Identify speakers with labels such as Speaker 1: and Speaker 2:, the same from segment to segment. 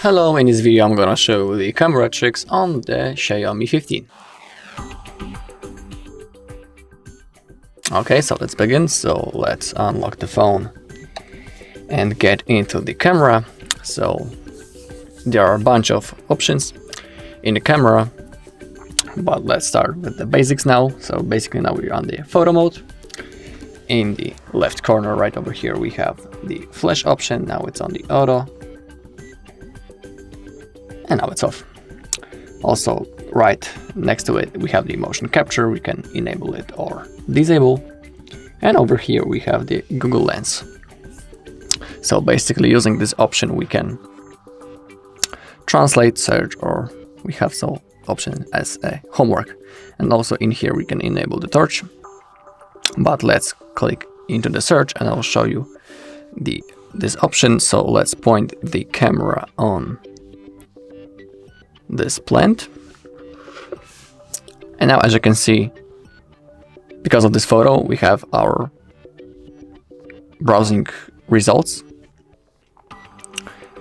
Speaker 1: Hello, in this video I'm gonna show you the camera tricks on the Xiaomi 15. Okay, so let's begin. So let's unlock the phone and get into the camera. So there are a bunch of options in the camera, but let's start with the basics now. So basically now we're on the photo mode. In the left corner right over here we have the flash option. Now it's on the auto. And now it's off. Also, right next to it, we have the motion capture. We can enable it or disable. And over here, we have the Google Lens. So basically, using this option, we can translate, search, or we have some option as a homework. And also in here, we can enable the torch. But let's click into the search, and I'll show you this option. So let's point the camera on this plant, and now as you can see, because of this photo we have our browsing results,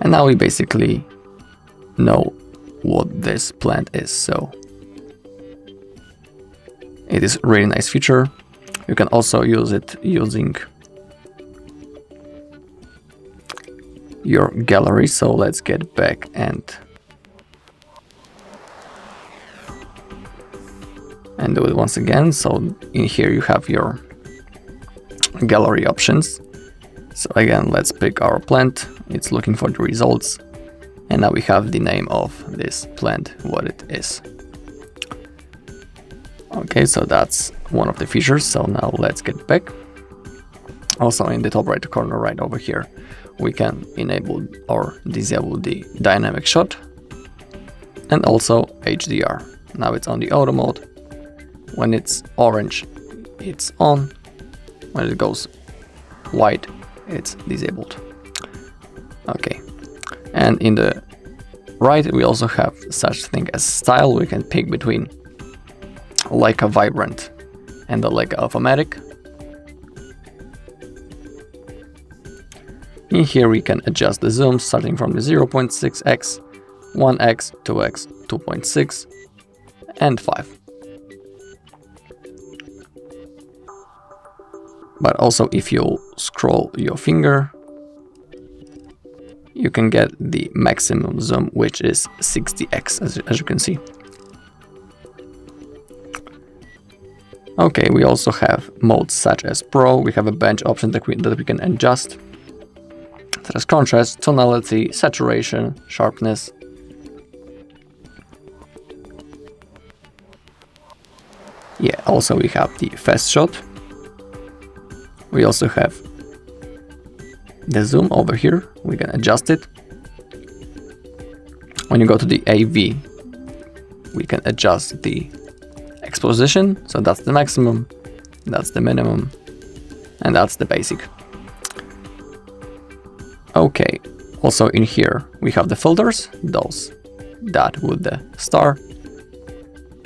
Speaker 1: and now we basically know what this plant is. So it is a really nice feature. You can also use it using your gallery. So let's get back and do it once again. So in here you have your gallery options. So again, let's pick our plant. It's looking for the results, and now we have the name of this plant, what it is. Okay, so that's one of the features. So now let's get back. Also in the top right corner right over here, we can enable or disable the dynamic shot and also HDR. Now it's on the auto mode. When it's orange, it's on. When it goes white, it's disabled. Okay. And in the right, we also have such thing as style. We can pick between Leica Vibrant and the Leica Automatic. In here, we can adjust the zoom starting from the 0.6x, 1x, 2x, 2.6, and 5. But also if you scroll your finger, you can get the maximum zoom, which is 60x, as you can see. Okay, we also have modes such as Pro. We have a bench option that we can adjust, such as contrast, tonality, saturation, sharpness. Yeah, also we have the fast shot. We also have the zoom over here. We can adjust it. When you go to the AV, we can adjust the exposition. So that's the maximum, that's the minimum, and that's the basic. Okay, also in here we have the filters, those that with the star.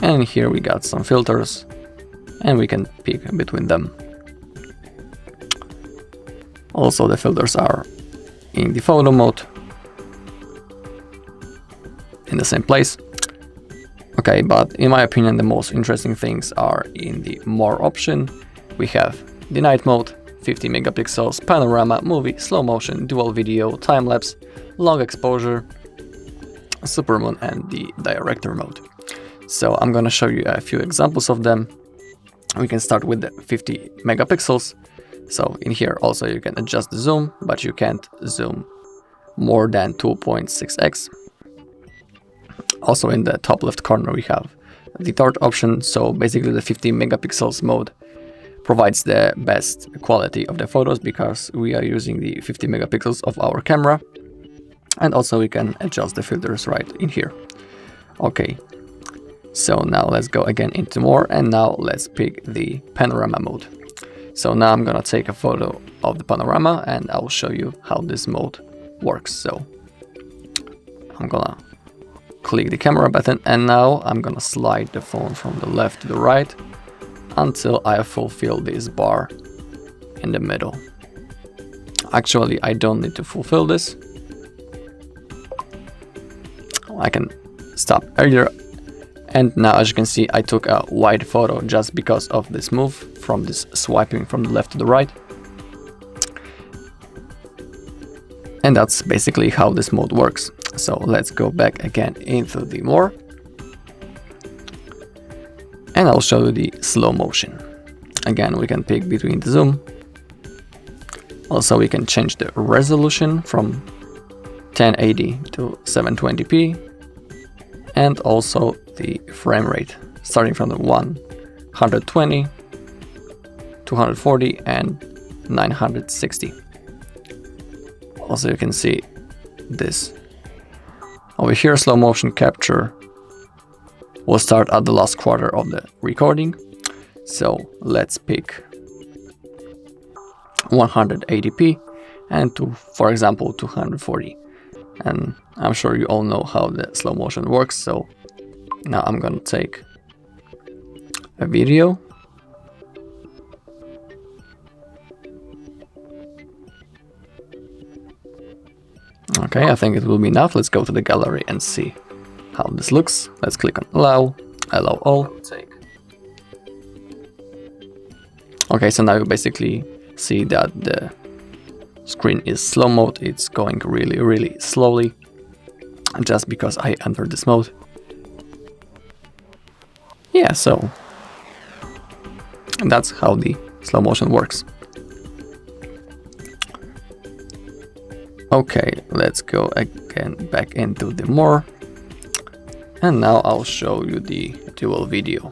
Speaker 1: And here we got some filters, and we can pick between them. Also, the filters are in the photo mode, in the same place. Okay, but in my opinion, the most interesting things are in the more option. We have the night mode, 50 megapixels, panorama, movie, slow motion, dual video, time lapse, long exposure, supermoon, and the director mode. So I'm gonna show you a few examples of them. We can start with the 50 megapixels. So in here also you can adjust the zoom, but you can't zoom more than 2.6x. Also in the top left corner we have the torch option. So basically the 50 megapixels mode provides the best quality of the photos because we are using the 50 megapixels of our camera. And also we can adjust the filters right in here. Okay, so now let's go again into more, and now let's pick the panorama mode. So now I'm gonna take a photo of the panorama and I'll show you how this mode works. So I'm gonna click the camera button, and now I'm gonna slide the phone from the left to the right until I fulfill this bar in the middle. Actually, I don't need to fulfill this. I can stop earlier. And now, as you can see, I took a wide photo just because of this move from this swiping from the left to the right. And that's basically how this mode works. So let's go back again into the more. And I'll show you the slow motion. Again, we can pick between the zoom. Also, we can change the resolution from 1080 to 720p. And also the frame rate, starting from the 120, 240 and 960. Also, you can see this over here. Slow motion capture will start at the last quarter of the recording. So let's pick 180p and for example 240. And I'm sure you all know how the slow motion works. So now I'm gonna take a video. Okay, I think it will be enough. Let's go to the gallery and see how this looks. Let's click on allow all. Okay, so now you basically see that the screen is slow mode. It's going really slowly, just because I entered this mode. Yeah, so that's how the slow motion works. Okay, let's go again back into the more. And now I'll show you the dual video.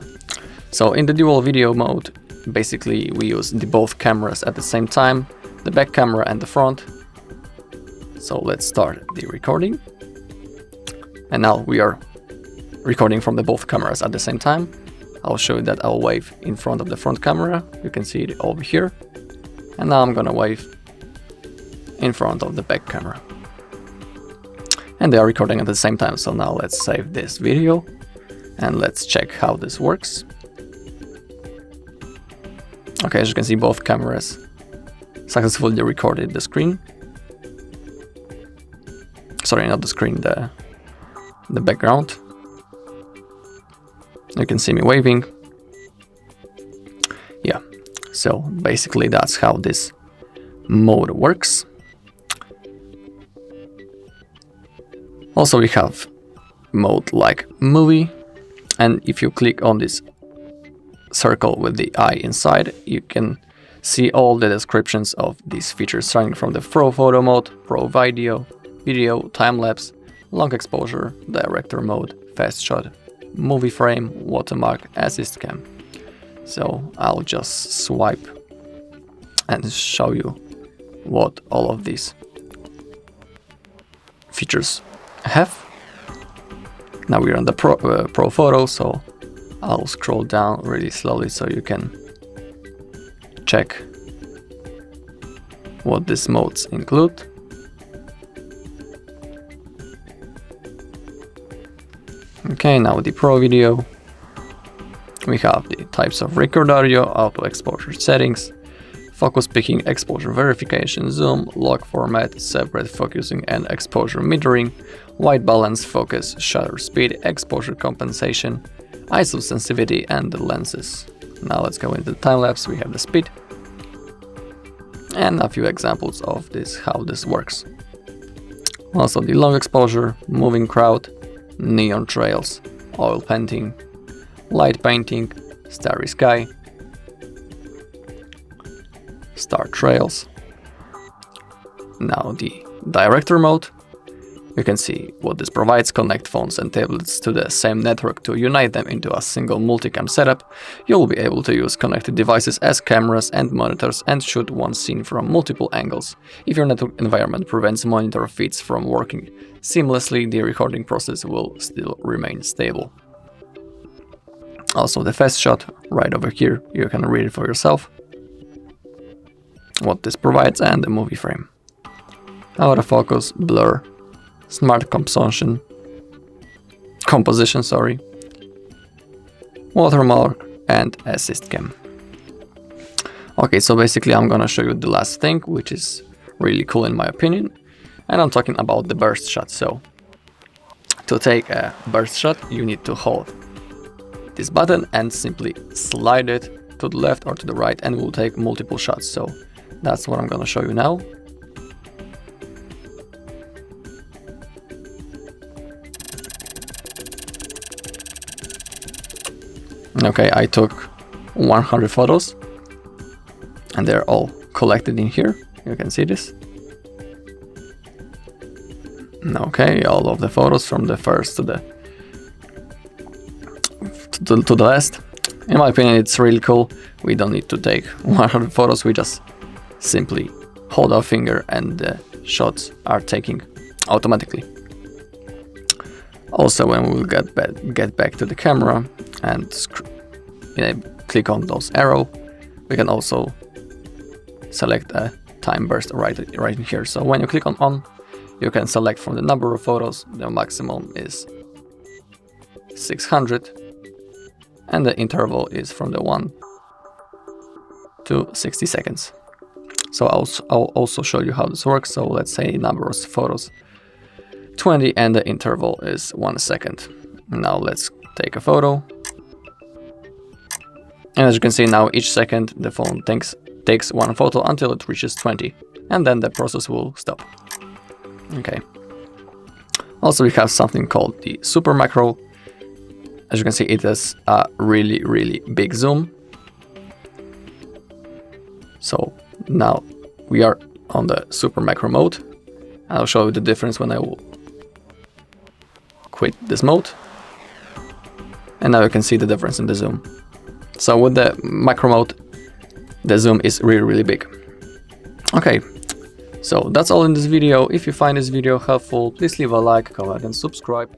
Speaker 1: So in the dual video mode, basically we use both cameras at the same time, the back camera and the front. So let's start the recording. And now we are recording from both cameras at the same time. I'll show you that I'll wave in front of the front camera. You can see it over here. And now I'm gonna wave in front of the back camera. And they are recording at the same time. So now let's save this video and let's check how this works. Okay, as you can see, both cameras successfully recorded the screen. Sorry, not the screen, the background. You can see me waving. Yeah, so basically that's how this mode works. Also, we have mode like movie, and if you click on this circle with the eye inside, you can see all the descriptions of these features, starting from the Pro Photo mode, Pro Video, time-lapse, long exposure, director mode, fast shot, movie frame, watermark, assist cam. So I'll just swipe and show you what all of these features have. Now we're on the Pro Photo, so I'll scroll down really slowly so you can check what these modes include. Okay, now the Pro Video. We have the types of record audio, auto exposure settings, focus picking, exposure verification, zoom, log format, separate focusing and exposure metering, white balance, focus, shutter speed, exposure compensation, ISO sensitivity and the lenses. Now let's go into the time lapse. We have the speed and a few examples of this, how this works. Also the long exposure, moving crowd, neon trails, oil painting, light painting, starry sky, star trails. Now the director mode. You can see what this provides. Connect phones and tablets to the same network to unite them into a single multicam setup. You'll be able to use connected devices as cameras and monitors and shoot one scene from multiple angles. If your network environment prevents monitor feeds from working seamlessly, the recording process will still remain stable. Also the fast shot right over here, you can read it for yourself what this provides, and the movie frame. Autofocus, blur, smart composition, watermark and assist cam. Okay, so basically I'm gonna show you the last thing, which is really cool in my opinion, and I'm talking about the burst shot. So To take a burst shot, you need to hold this button and simply slide it to the left or to the right, and we'll take multiple shots. So that's what I'm gonna show you now. Okay, I took 100 photos and they're all collected in here. You can see this. Okay, all of the photos from the first to the last. In my opinion, it's really cool. We don't need to take 100 photos. We just simply hold our finger and the shots are taken automatically. Also, when we will get back to the camera and click on those arrow, we can also select a time burst right in here. So when you click on, you can select from the number of photos. The maximum is 600, and the interval is from the 1 to 60 seconds. So I'll also show you how this works. So let's say number of photos 20 and the interval is 1 second. Now let's take a photo. And as you can see now, each second the phone takes one photo until it reaches 20, and then the process will stop. Okay. Also, we have something called the super macro. As you can see, it has a really big zoom. So now we are on the super macro mode. I'll show you the difference when I will quit this mode. And now you can see the difference in the zoom. So with the macro mode, the zoom is really big. Okay, so that's all in this video. If you find this video helpful, please leave a like, comment and subscribe.